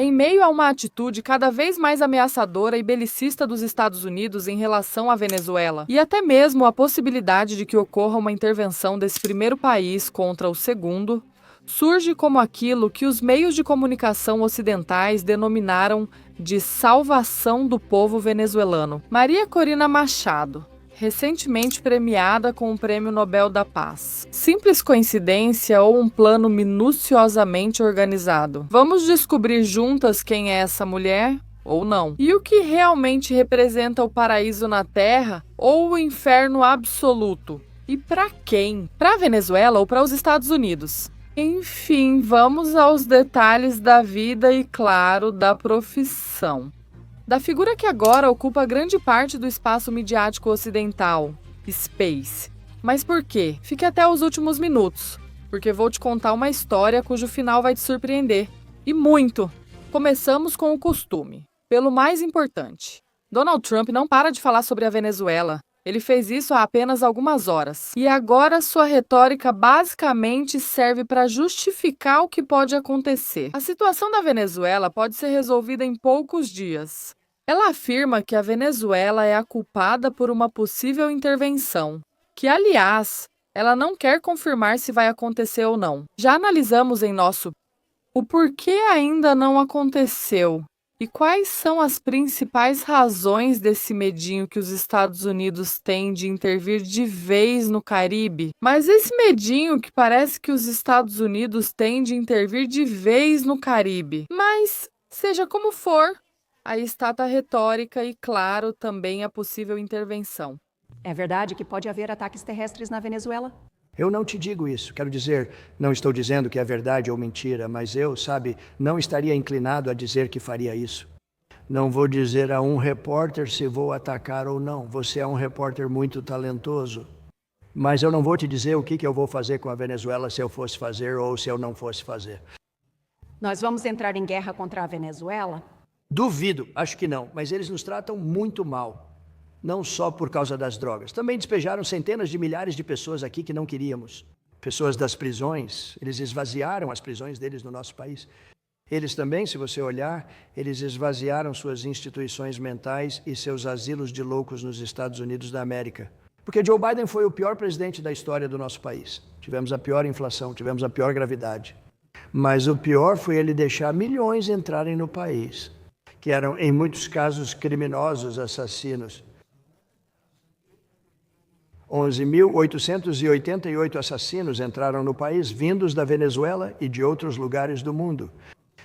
Em meio a uma atitude cada vez mais ameaçadora e belicista dos Estados Unidos em relação à Venezuela, e até mesmo a possibilidade de que ocorra uma intervenção desse primeiro país contra o segundo, surge como aquilo que os meios de comunicação ocidentais denominaram de salvação do povo venezuelano. Maria Corina Machado, recentemente premiada com o Prêmio Nobel da Paz. Simples coincidência ou um plano minuciosamente organizado? Vamos descobrir juntas quem é essa mulher ou não. E o que realmente representa o paraíso na Terra ou o inferno absoluto? E para quem? Para a Venezuela ou para os Estados Unidos? Enfim, vamos aos detalhes da vida e, claro, da profissão. Da figura que agora ocupa grande parte do espaço midiático ocidental, Space. Mas por quê? Fique até os últimos minutos, porque vou te contar uma história cujo final vai te surpreender. E muito! Começamos com o costume, pelo mais importante. Donald Trump não para de falar sobre a Venezuela. Ele fez isso há apenas algumas horas. E agora sua retórica basicamente serve para justificar o que pode acontecer. A situação da Venezuela pode ser resolvida em poucos dias. Ela afirma que a Venezuela é a culpada por uma possível intervenção, que, aliás, ela não quer confirmar se vai acontecer ou não. Já analisamos em nosso o porquê ainda não aconteceu e quais são as principais razões desse medinho que os Estados Unidos têm de intervir de vez no Caribe. Mas esse medinho que parece que os Estados Unidos têm de intervir de vez no Caribe. Mas, seja como for, aí está a retórica e, claro, também a possível intervenção. É verdade que pode haver ataques terrestres na Venezuela? Eu não te digo isso. Quero dizer, não estou dizendo que é verdade ou mentira, mas eu, sabe, não estaria inclinado a dizer que faria isso. Não vou dizer a um repórter se vou atacar ou não. Você é um repórter muito talentoso. Mas eu não vou te dizer o que eu vou fazer com a Venezuela se eu fosse fazer ou se eu não fosse fazer. Nós vamos entrar em guerra contra a Venezuela? Duvido, acho que não, mas eles nos tratam muito mal. Não só por causa das drogas. Também despejaram centenas de milhares de pessoas aqui que não queríamos. Pessoas das prisões, eles esvaziaram as prisões deles no nosso país. Eles também, se você olhar, eles esvaziaram suas instituições mentais e seus asilos de loucos nos Estados Unidos da América. Porque Joe Biden foi o pior presidente da história do nosso país. Tivemos a pior inflação, tivemos a pior gravidade. Mas o pior foi ele deixar milhões entrarem no país, que eram, em muitos casos, criminosos, assassinos. 11.888 assassinos entraram no país, vindos da Venezuela e de outros lugares do mundo.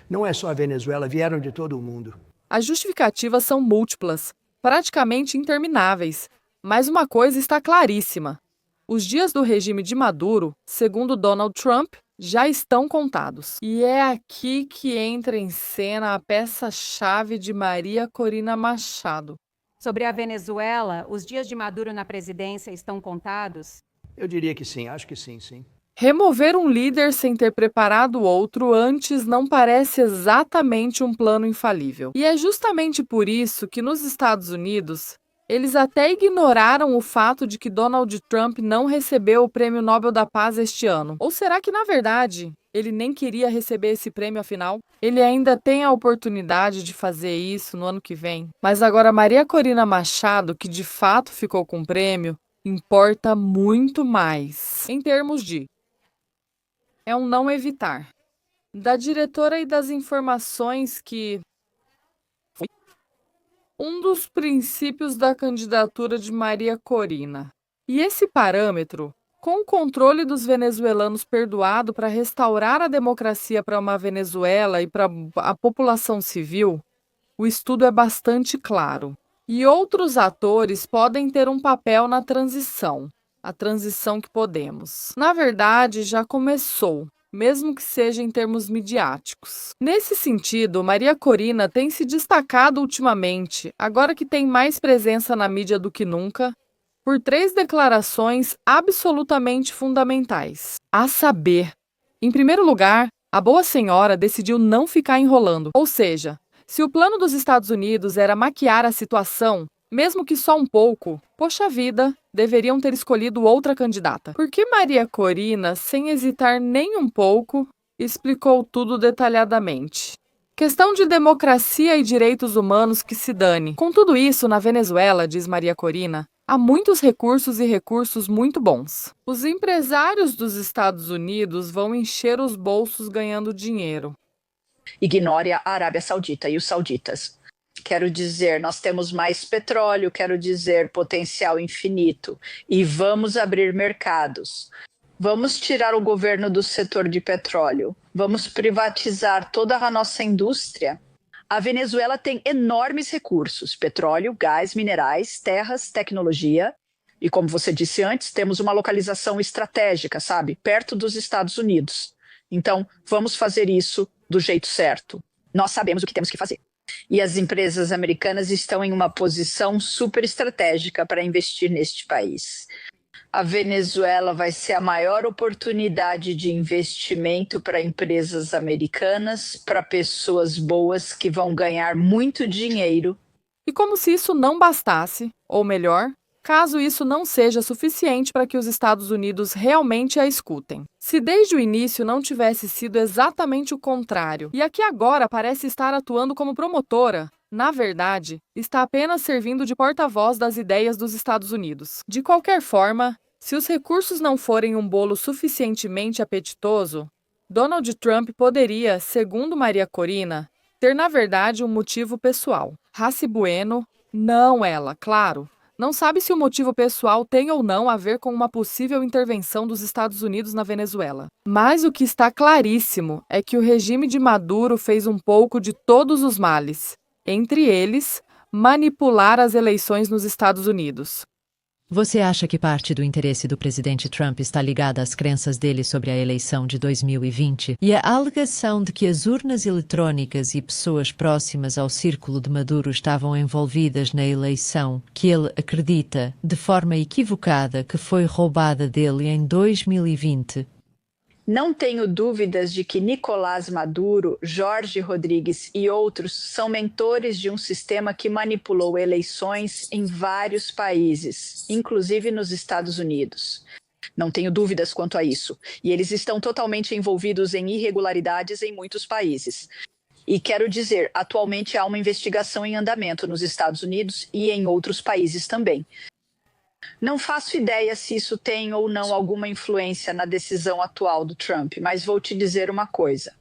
Não é só a Venezuela, vieram de todo o mundo. As justificativas são múltiplas, praticamente intermináveis, mas uma coisa está claríssima. Os dias do regime de Maduro, segundo Donald Trump, já estão contados. E é aqui que entra em cena a peça-chave de Maria Corina Machado. Sobre a Venezuela, os dias de Maduro na presidência estão contados? Eu diria que sim, acho que sim. Remover um líder sem ter preparado outro antes não parece exatamente um plano infalível. E é justamente por isso que nos Estados Unidos, eles até ignoraram o fato de que Donald Trump não recebeu o Prêmio Nobel da Paz este ano. Ou será que, na verdade, ele nem queria receber esse prêmio afinal? Ele ainda tem a oportunidade de fazer isso no ano que vem. Mas agora Maria Corina Machado, que de fato ficou com o prêmio, importa muito mais. Em termos de é um não evitar. Da diretora e das informações que um dos princípios da candidatura de Maria Corina. E esse parâmetro, com o controle dos venezuelanos perdoado para restaurar a democracia para uma Venezuela e para a população civil, o estudo é bastante claro. E outros atores podem ter um papel na transição, a transição que podemos. Na verdade, já começou, mesmo que seja em termos midiáticos. Nesse sentido, Maria Corina tem se destacado ultimamente, agora que tem mais presença na mídia do que nunca, por 3 declarações absolutamente fundamentais. A saber, em primeiro lugar, a boa senhora decidiu não ficar enrolando, ou seja, se o plano dos Estados Unidos era maquiar a situação, mesmo que só um pouco, poxa vida, deveriam ter escolhido outra candidata. Porque Maria Corina, sem hesitar nem um pouco, explicou tudo detalhadamente. Questão de democracia e direitos humanos que se dane. Com tudo isso, na Venezuela, diz Maria Corina, há muitos recursos e recursos muito bons. Os empresários dos Estados Unidos vão encher os bolsos ganhando dinheiro. Ignore a Arábia Saudita e os sauditas. Quero dizer, nós temos mais petróleo, quero dizer, potencial infinito. E vamos abrir mercados. Vamos tirar o governo do setor de petróleo. Vamos privatizar toda a nossa indústria. A Venezuela tem enormes recursos: petróleo, gás, minerais, terras, tecnologia. E como você disse antes, temos uma localização estratégica, sabe? Perto dos Estados Unidos. Então, vamos fazer isso do jeito certo. Nós sabemos o que temos que fazer. E as empresas americanas estão em uma posição super estratégica para investir neste país. A Venezuela vai ser a maior oportunidade de investimento para empresas americanas, para pessoas boas que vão ganhar muito dinheiro. E como se isso não bastasse, ou melhor, caso isso não seja suficiente para que os Estados Unidos realmente a escutem. Se desde o início não tivesse sido exatamente o contrário, e aqui agora parece estar atuando como promotora, na verdade, está apenas servindo de porta-voz das ideias dos Estados Unidos. De qualquer forma, se os recursos não forem um bolo suficientemente apetitoso, Donald Trump poderia, segundo Maria Corina, ter na verdade um motivo pessoal. Raci Bueno, não ela, claro. Não sabe se o motivo pessoal tem ou não a ver com uma possível intervenção dos Estados Unidos na Venezuela. Mas o que está claríssimo é que o regime de Maduro fez um pouco de todos os males, entre eles, manipular as eleições nos Estados Unidos. Você acha que parte do interesse do presidente Trump está ligada às crenças dele sobre a eleição de 2020 e a alegação de que as urnas eletrônicas e pessoas próximas ao círculo de Maduro estavam envolvidas na eleição, que ele acredita, de forma equivocada, que foi roubada dele em 2020? Não tenho dúvidas de que Nicolás Maduro, Jorge Rodrigues e outros são mentores de um sistema que manipulou eleições em vários países, inclusive nos Estados Unidos. Não tenho dúvidas quanto a isso. E eles estão totalmente envolvidos em irregularidades em muitos países. E quero dizer, atualmente há uma investigação em andamento nos Estados Unidos e em outros países também. Não faço ideia se isso tem ou não alguma influência na decisão atual do Trump, mas vou te dizer uma coisa.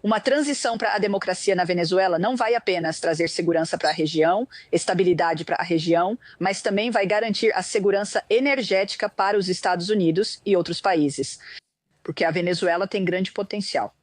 Uma transição para a democracia na Venezuela não vai apenas trazer segurança para a região, estabilidade para a região, mas também vai garantir a segurança energética para os Estados Unidos e outros países, porque a Venezuela tem grande potencial.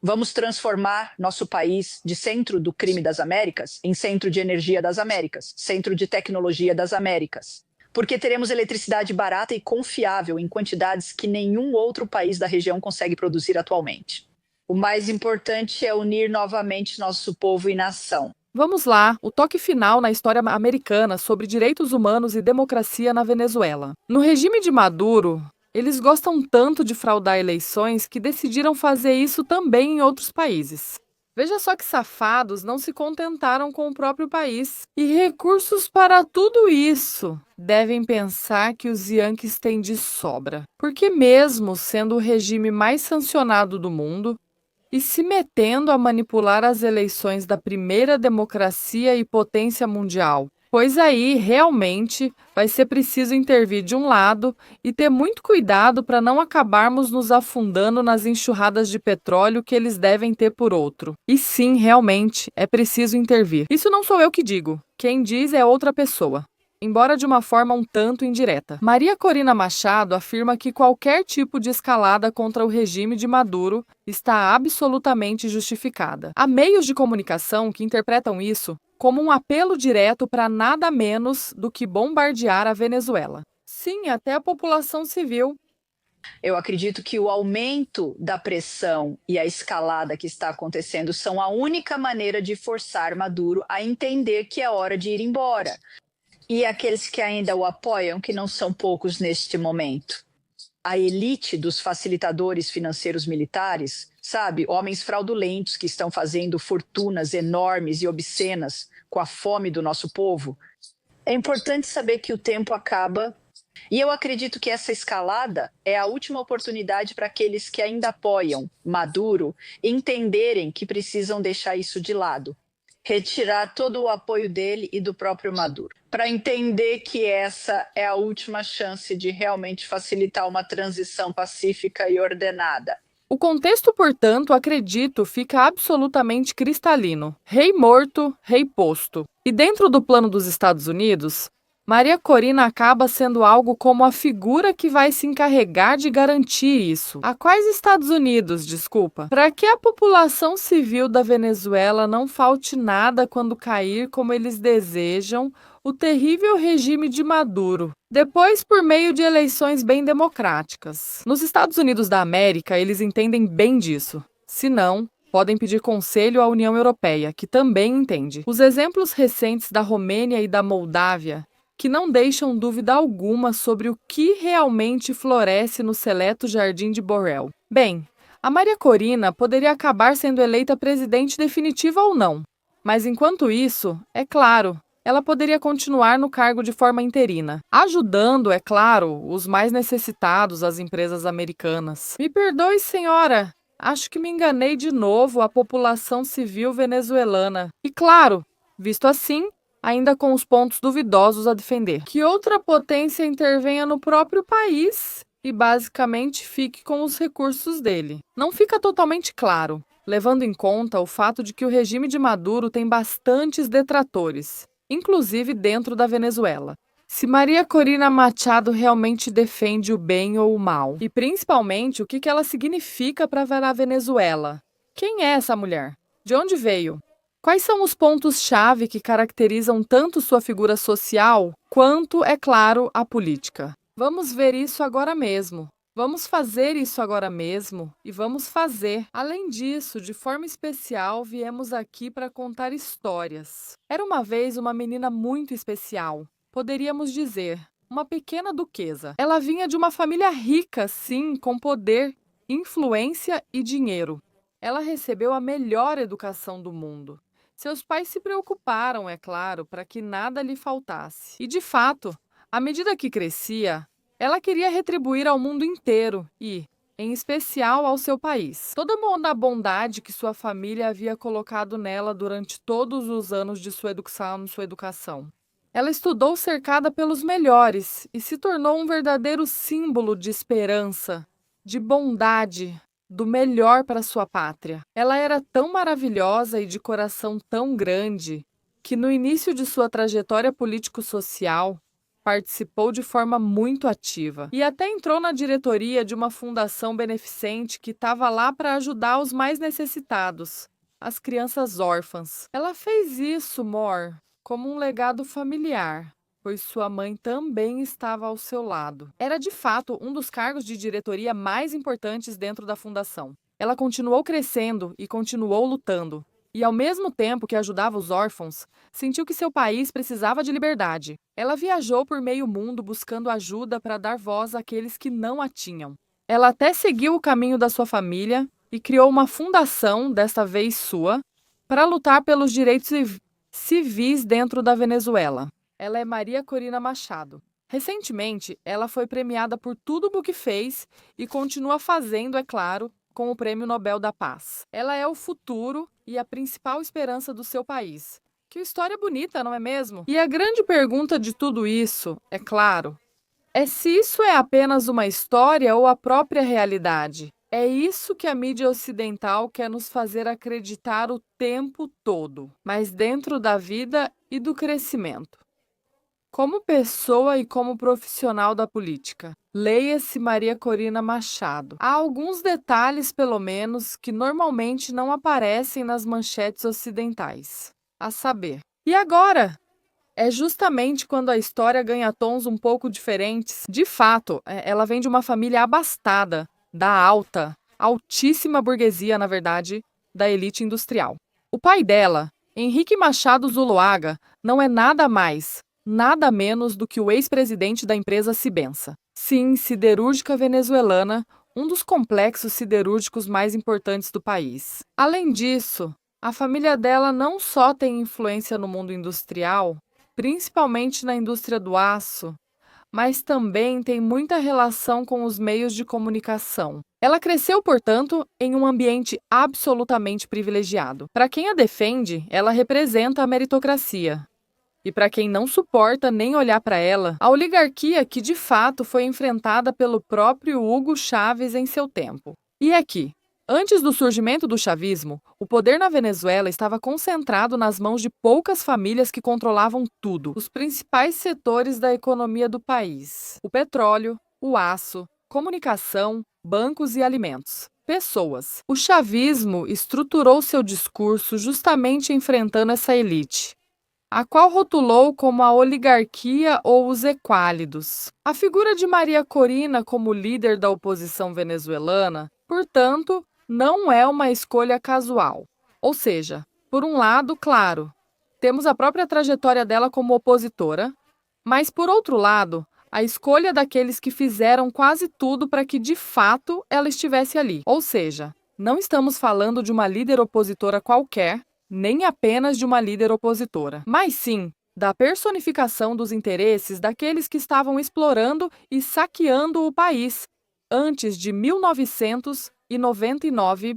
Vamos transformar nosso país de centro do crime das Américas em centro de energia das Américas, centro de tecnologia das Américas. Porque teremos eletricidade barata e confiável em quantidades que nenhum outro país da região consegue produzir atualmente. O mais importante é unir novamente nosso povo e nação. Vamos lá, o toque final na história americana sobre direitos humanos e democracia na Venezuela. No regime de Maduro, eles gostam tanto de fraudar eleições que decidiram fazer isso também em outros países. Veja só que safados não se contentaram com o próprio país. E recursos para tudo isso devem pensar que os Yankees têm de sobra. Porque mesmo sendo o regime mais sancionado do mundo e se metendo a manipular as eleições da primeira democracia e potência mundial, pois aí, realmente, vai ser preciso intervir de um lado e ter muito cuidado para não acabarmos nos afundando nas enxurradas de petróleo que eles devem ter por outro. E sim, realmente, é preciso intervir. Isso não sou eu que digo. Quem diz é outra pessoa, embora de uma forma um tanto indireta. Maria Corina Machado afirma que qualquer tipo de escalada contra o regime de Maduro está absolutamente justificada. Há meios de comunicação que interpretam isso como um apelo direto para nada menos do que bombardear a Venezuela. Sim, até a população civil. Eu acredito que o aumento da pressão e a escalada que está acontecendo são a única maneira de forçar Maduro a entender que é hora de ir embora. E aqueles que ainda o apoiam, que não são poucos neste momento. A elite dos facilitadores financeiros militares, sabe, homens fraudulentos que estão fazendo fortunas enormes e obscenas com a fome do nosso povo. É importante saber que o tempo acaba E eu acredito que essa escalada é a última oportunidade para aqueles que ainda apoiam Maduro entenderem que precisam deixar isso de lado, retirar todo o apoio dele e do próprio Maduro, para entender que essa é a última chance de realmente facilitar uma transição pacífica e ordenada. O contexto, portanto, acredito, fica absolutamente cristalino. Rei morto, rei posto. E dentro do plano dos Estados Unidos, Maria Corina acaba sendo algo como a figura que vai se encarregar de garantir isso. A quais Estados Unidos, desculpa? Para que a população civil da Venezuela não falte nada quando cair como eles desejam o terrível regime de Maduro. Depois, por meio de eleições bem democráticas. Nos Estados Unidos da América, eles entendem bem disso. Se não, podem pedir conselho à União Europeia, que também entende. Os exemplos recentes da Romênia e da Moldávia, que não deixam dúvida alguma sobre o que realmente floresce no seleto Jardim de Borrell. Bem, a Maria Corina poderia acabar sendo eleita presidente definitiva ou não, mas enquanto isso, é claro, ela poderia continuar no cargo de forma interina, ajudando, é claro, os mais necessitados, as empresas americanas. Me perdoe, senhora, acho que me enganei de novo a população civil venezuelana. E claro, visto assim, ainda com os pontos duvidosos a defender. Que outra potência intervenha no próprio país e basicamente fique com os recursos dele. Não fica totalmente claro, levando em conta o fato de que o regime de Maduro tem bastantes detratores, inclusive dentro da Venezuela. Se Maria Corina Machado realmente defende o bem ou o mal, e principalmente o que ela significa para a Venezuela. Quem é essa mulher? De onde veio? Quais são os pontos-chave que caracterizam tanto sua figura social, quanto, é claro, a política? Vamos ver isso agora mesmo. Vamos fazer isso agora mesmo e vamos fazer. Além disso, de forma especial, viemos aqui para contar histórias. Era uma vez uma menina muito especial, poderíamos dizer, uma pequena duquesa. Ela vinha de uma família rica, sim, com poder, influência e dinheiro. Ela recebeu a melhor educação do mundo. Seus pais se preocuparam, é claro, para que nada lhe faltasse. E, de fato, à medida que crescia, ela queria retribuir ao mundo inteiro e, em especial, ao seu país. Toda a bondade que sua família havia colocado nela durante todos os anos de sua educação. Ela estudou cercada pelos melhores e se tornou um verdadeiro símbolo de esperança, de bondade, do melhor para sua pátria. Ela era tão maravilhosa e de coração tão grande que, no início de sua trajetória político-social, participou de forma muito ativa e até entrou na diretoria de uma fundação beneficente que estava lá para ajudar os mais necessitados, as crianças órfãs. Ela fez isso, Mor, como um legado familiar, pois sua mãe também estava ao seu lado. Era, de fato, um dos cargos de diretoria mais importantes dentro da fundação. Ela continuou crescendo e continuou lutando. E, ao mesmo tempo que ajudava os órfãos, sentiu que seu país precisava de liberdade. Ela viajou por meio mundo buscando ajuda para dar voz àqueles que não a tinham. Ela até seguiu o caminho da sua família e criou uma fundação, desta vez sua, para lutar pelos direitos civis dentro da Venezuela. Ela é Maria Corina Machado. Recentemente, ela foi premiada por tudo o que fez e continua fazendo, é claro, com o Prêmio Nobel da Paz. Ela é o futuro e a principal esperança do seu país. Que história bonita, não é mesmo? E a grande pergunta de tudo isso, é claro, é se isso é apenas uma história ou a própria realidade. É isso que a mídia ocidental quer nos fazer acreditar o tempo todo, mas dentro da vida e do crescimento. Como pessoa e como profissional da política, leia-se Maria Corina Machado. Há alguns detalhes, pelo menos, que normalmente não aparecem nas manchetes ocidentais. A saber. E agora? É justamente quando a história ganha tons um pouco diferentes. De fato, ela vem de uma família abastada, da altíssima burguesia, na verdade, da elite industrial. O pai dela, Henrique Machado Zuloaga, não é nada mais, nada menos do que o ex-presidente da empresa Cibensa. Sim, siderúrgica venezuelana, um dos complexos siderúrgicos mais importantes do país. Além disso, a família dela não só tem influência no mundo industrial, principalmente na indústria do aço, mas também tem muita relação com os meios de comunicação. Ela cresceu, portanto, em um ambiente absolutamente privilegiado. Para quem a defende, ela representa a meritocracia. E para quem não suporta nem olhar para ela, a oligarquia que de fato foi enfrentada pelo próprio Hugo Chávez em seu tempo. E aqui, antes do surgimento do chavismo, o poder na Venezuela estava concentrado nas mãos de poucas famílias que controlavam tudo, os principais setores da economia do país: o petróleo, o aço, comunicação, bancos e alimentos. Pessoas. O chavismo estruturou seu discurso justamente enfrentando essa elite, a qual rotulou como a oligarquia ou os equálidos. A figura de Maria Corina como líder da oposição venezuelana, portanto, não é uma escolha casual. Ou seja, por um lado, claro, temos a própria trajetória dela como opositora, mas por outro lado, a escolha daqueles que fizeram quase tudo para que de fato ela estivesse ali. Ou seja, não estamos falando de uma líder opositora qualquer, nem apenas de uma líder opositora, mas sim da personificação dos interesses daqueles que estavam explorando e saqueando o país antes de 1999.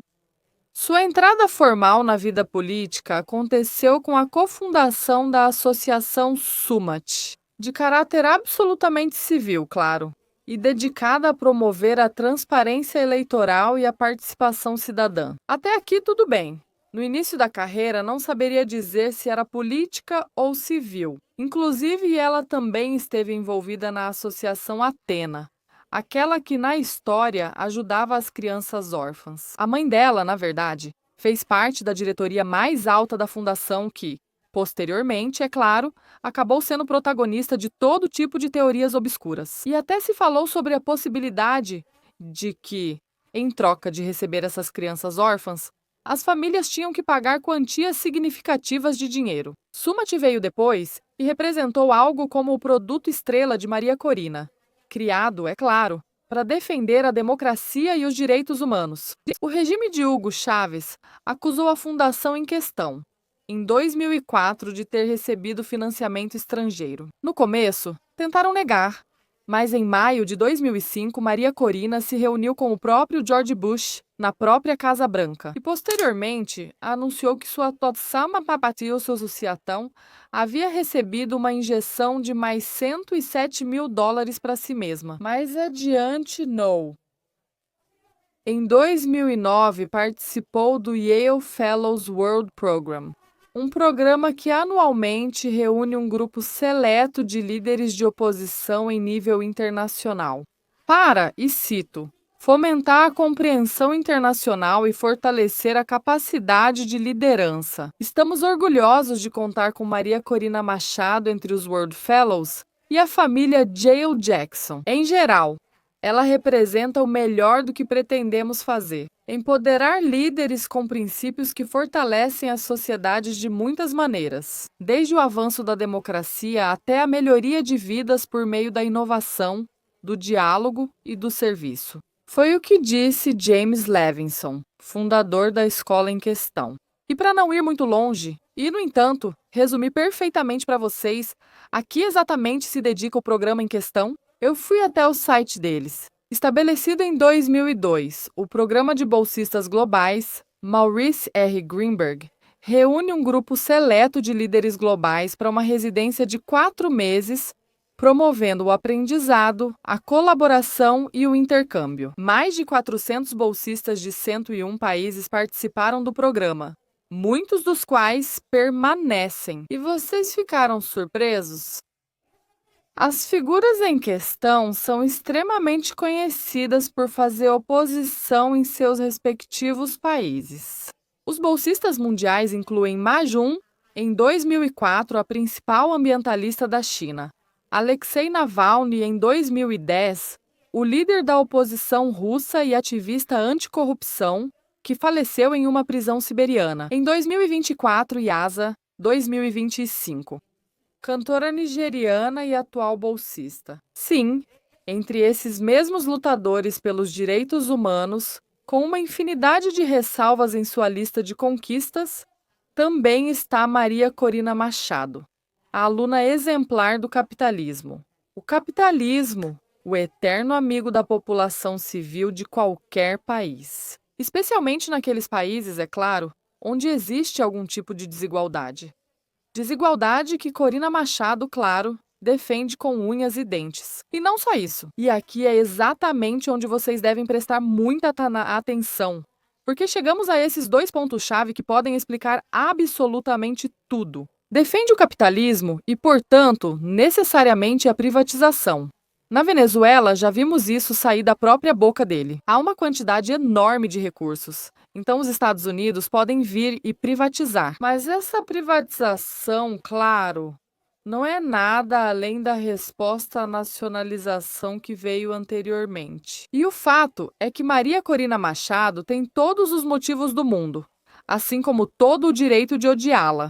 Sua entrada formal na vida política aconteceu com a cofundação da Associação Sumat, de caráter absolutamente civil, claro, e dedicada a promover a transparência eleitoral e a participação cidadã. Até aqui tudo bem. No início da carreira, não saberia dizer se era política ou civil. Inclusive, ela também esteve envolvida na Associação Atena, aquela que, na história, ajudava as crianças órfãs. A mãe dela, na verdade, fez parte da diretoria mais alta da fundação que, posteriormente, é claro, acabou sendo protagonista de todo tipo de teorias obscuras. E até se falou sobre a possibilidade de que, em troca de receber essas crianças órfãs, as famílias tinham que pagar quantias significativas de dinheiro. Sumat veio depois e representou algo como o produto estrela de Maria Corina, criado, é claro, para defender a democracia e os direitos humanos. O regime de Hugo Chávez acusou a fundação em questão, em 2004, de ter recebido financiamento estrangeiro. No começo, tentaram negar, mas em maio de 2005, Maria Corina se reuniu com o próprio George Bush na própria Casa Branca e, posteriormente, anunciou que sua Totsama Papatio Associação havia recebido uma injeção de mais $107 mil para si mesma. Mais adiante, não. Em 2009, participou do Yale Fellows World Program, um programa que anualmente reúne um grupo seleto de líderes de oposição em nível internacional, para, e cito, fomentar a compreensão internacional e fortalecer a capacidade de liderança. Estamos orgulhosos de contar com Maria Corina Machado entre os World Fellows e a família J.L. Jackson. Em geral, ela representa o melhor do que pretendemos fazer: empoderar líderes com princípios que fortalecem as sociedades de muitas maneiras, desde o avanço da democracia até a melhoria de vidas por meio da inovação, do diálogo e do serviço. Foi o que disse James Levinson, fundador da escola em questão. E para não ir muito longe, e no entanto, resumir perfeitamente para vocês a que exatamente se dedica o programa em questão, eu fui até o site deles. Estabelecido em 2002, o Programa de Bolsistas Globais, Maurice R. Greenberg, reúne um grupo seleto de líderes globais para uma residência de 4 meses, promovendo o aprendizado, a colaboração e o intercâmbio. Mais de 400 bolsistas de 101 países participaram do programa, muitos dos quais permanecem. E vocês ficaram surpresos? As figuras em questão são extremamente conhecidas por fazer oposição em seus respectivos países. Os bolsistas mundiais incluem Ma Jun, em 2004, a principal ambientalista da China; Alexei Navalny, em 2010, o líder da oposição russa e ativista anticorrupção, que faleceu em uma prisão siberiana; em 2024, Yasa, 2025. Cantora nigeriana e atual bolsista. Sim, entre esses mesmos lutadores pelos direitos humanos, com uma infinidade de ressalvas em sua lista de conquistas, também está Maria Corina Machado, a aluna exemplar do capitalismo. O capitalismo, o eterno amigo da população civil de qualquer país. Especialmente naqueles países, é claro, onde existe algum tipo de desigualdade. Desigualdade que Corina Machado, claro, defende com unhas e dentes. E não só isso. E aqui é exatamente onde vocês devem prestar muita atenção. Porque chegamos a esses dois pontos-chave que podem explicar absolutamente tudo. Defende o capitalismo e, portanto, necessariamente a privatização. Na Venezuela, já vimos isso sair da própria boca dele. Há uma quantidade enorme de recursos. Então, os Estados Unidos podem vir e privatizar. Mas essa privatização, claro, não é nada além da resposta à nacionalização que veio anteriormente. E o fato é que Maria Corina Machado tem todos os motivos do mundo, assim como todo o direito de odiá-la.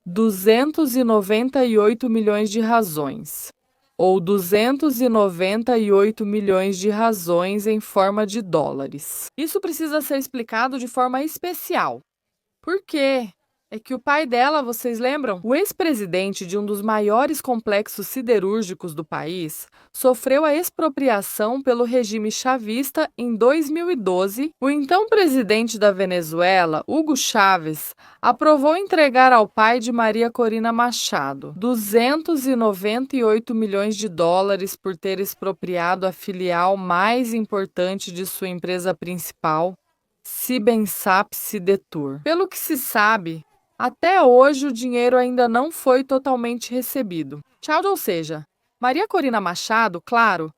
298 milhões de razões. Ou 298 milhões de razões em forma de dólares. Isso precisa ser explicado de forma especial. Por quê? É que o pai dela, vocês lembram? O ex-presidente de um dos maiores complexos siderúrgicos do país sofreu a expropriação pelo regime chavista em 2012. O então presidente da Venezuela, Hugo Chávez, aprovou entregar ao pai de Maria Corina Machado 298 milhões de dólares por ter expropriado a filial mais importante de sua empresa principal, Sibensap Sidetur. Pelo que se sabe, até hoje o dinheiro ainda não foi totalmente recebido. Ou seja, Maria Corina Machado, claro,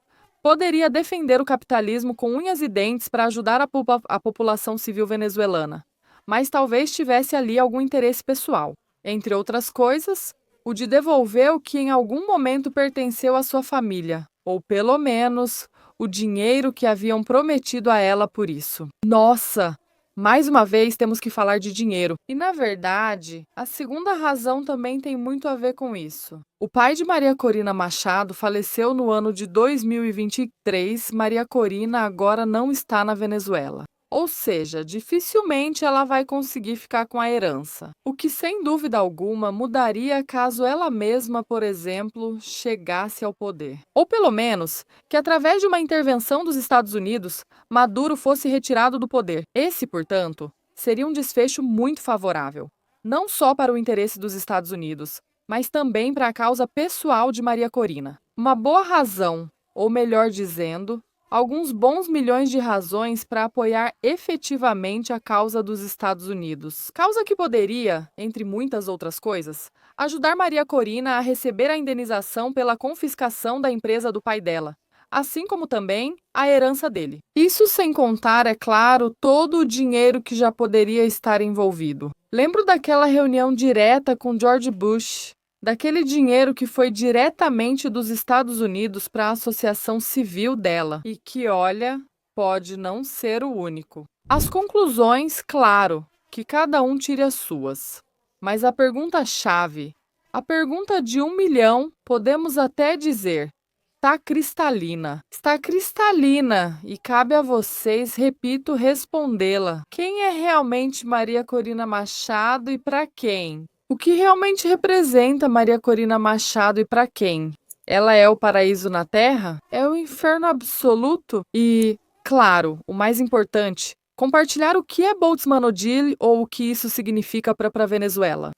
poderia defender o capitalismo com unhas e dentes para ajudar a população civil venezuelana, mas talvez tivesse ali algum interesse pessoal. Entre outras coisas, o de devolver o que em algum momento pertenceu à sua família, ou pelo menos o dinheiro que haviam prometido a ela por isso. Nossa! Mais uma vez temos que falar de dinheiro. E, na verdade, a segunda razão também tem muito a ver com isso. O pai de Maria Corina Machado faleceu no ano de 2023. Maria Corina agora não está na Venezuela. Ou seja, dificilmente ela vai conseguir ficar com a herança. O que, sem dúvida alguma, mudaria caso ela mesma, por exemplo, chegasse ao poder. Ou pelo menos, que através de uma intervenção dos Estados Unidos, Maduro fosse retirado do poder. Esse, portanto, seria um desfecho muito favorável. Não só para o interesse dos Estados Unidos, mas também para a causa pessoal de Maria Corina. Uma boa razão, ou melhor dizendo, alguns bons milhões de razões para apoiar efetivamente a causa dos Estados Unidos. Causa que poderia, entre muitas outras coisas, ajudar Maria Corina a receber a indenização pela confiscação da empresa do pai dela, assim como também a herança dele. Isso sem contar, é claro, todo o dinheiro que já poderia estar envolvido. Lembro daquela reunião direta com George Bush, daquele dinheiro que foi diretamente dos Estados Unidos para a associação civil dela e que, olha, pode não ser o único. As conclusões, claro, que cada um tire as suas. Mas a pergunta-chave, a pergunta de 1 milhão, podemos até dizer, está cristalina. Está cristalina e cabe a vocês, repito, respondê-la. Quem é realmente Maria Corina Machado e para quem? O que realmente representa Maria Corina Machado e para quem? Ela é o paraíso na Terra? É o inferno absoluto? E, claro, o mais importante, compartilhar o que é Boltzmann Odile ou o que isso significa para a Venezuela.